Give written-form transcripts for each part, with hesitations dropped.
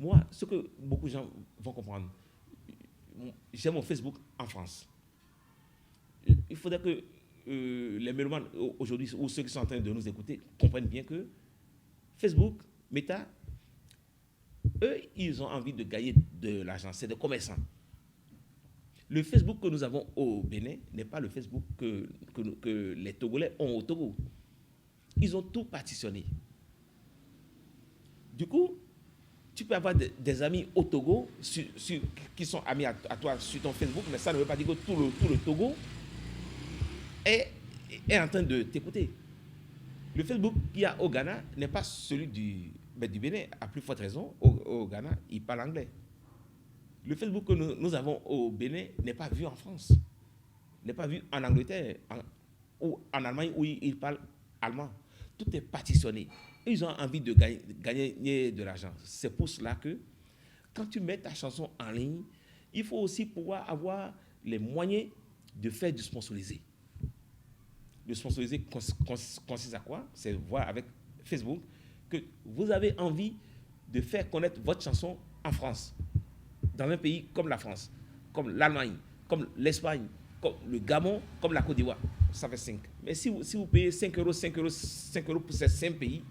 Moi, ce que beaucoup de gens vont comprendre, j'ai mon Facebook en France. Il faudrait que les mélomanes aujourd'hui, ou ceux qui sont en train de nous écouter, comprennent bien que Facebook, Meta, eux, ils ont envie de gagner de l'argent. C'est des commerçants. Le Facebook que nous avons au Bénin n'est pas le Facebook que les Togolais ont au Togo. Ils ont tout partitionné. Du coup, tu peux avoir des amis au Togo qui sont amis à toi sur ton Facebook, mais ça ne veut pas dire que tout le Togo est en train de t'écouter. Le Facebook qu'il y a au Ghana n'est pas celui du Bénin, à plus forte raison. Au Ghana, ils parlent anglais. Le Facebook que nous avons au Bénin n'est pas vu en France, n'est pas vu en Angleterre ou en Allemagne où ils parlent allemand. Tout est partitionné. Ils ont envie de gagner de l'argent. C'est pour cela que quand tu mets ta chanson en ligne, il faut aussi pouvoir avoir les moyens de faire du sponsorisé. Le sponsorisé consiste à quoi? C'est voir avec Facebook que vous avez envie de faire connaître votre chanson en France, dans un pays comme la France, comme l'Allemagne, comme l'Espagne, comme le Gabon, comme la Côte d'Ivoire. Ça fait 5. Mais si vous payez 5 euros, 5 euros, 5 euros pour ces 5 pays,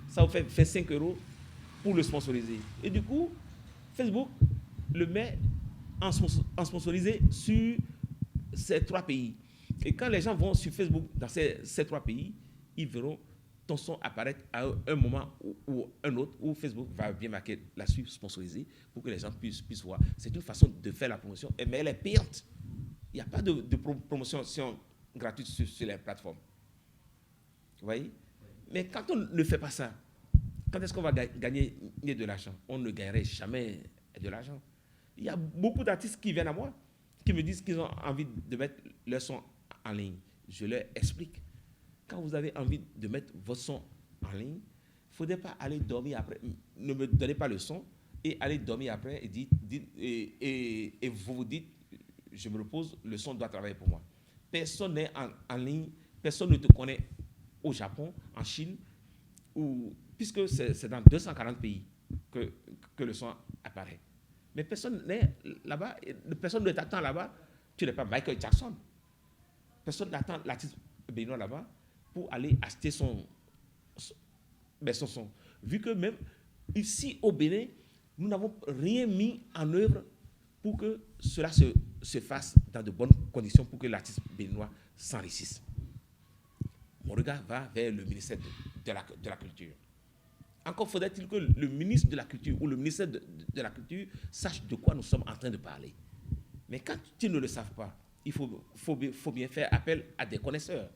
ça vous fait 5 euros pour le sponsoriser. Et du coup, Facebook le met en sponsorisé sur ces 3 pays. Et quand les gens vont sur Facebook dans ces 3 pays, ils verront ton son apparaître à un moment ou un autre où Facebook va bien marquer la suite sponsorisée pour que les gens puissent voir. C'est une façon de faire la promotion, mais elle est payante. Il n'y a pas de promotion gratuite sur les plateformes. Vous voyez? Mais quand on ne fait pas ça, quand est-ce qu'on va gagner de l'argent? On ne gagnerait jamais de l'argent. Il y a beaucoup d'artistes qui viennent à moi, qui me disent qu'ils ont envie de mettre leur son en ligne. Je leur explique. Quand vous avez envie de mettre votre son en ligne, il ne faudrait pas aller dormir après. Ne me donnez pas le son et aller dormir après et vous vous dites, je me repose, le son doit travailler pour moi. Personne n'est en ligne, personne ne te connaît au Japon, en Chine, puisque c'est dans 240 pays que le son apparaît. Mais personne n'est là-bas, personne ne t'attend là-bas. Tu n'es pas Michael Jackson. Personne n'attend l'artiste béninois là-bas pour aller acheter son son. Vu que même ici au Bénin, nous n'avons rien mis en œuvre pour que cela se fasse dans de bonnes conditions pour que l'artiste béninois s'enrichisse. Mon regard va vers le ministère de la Culture. Encore faudrait-il que le ministre de la Culture ou le ministère de la Culture sache de quoi nous sommes en train de parler. Mais quand ils ne le savent pas, il faut bien faire appel à des connaisseurs.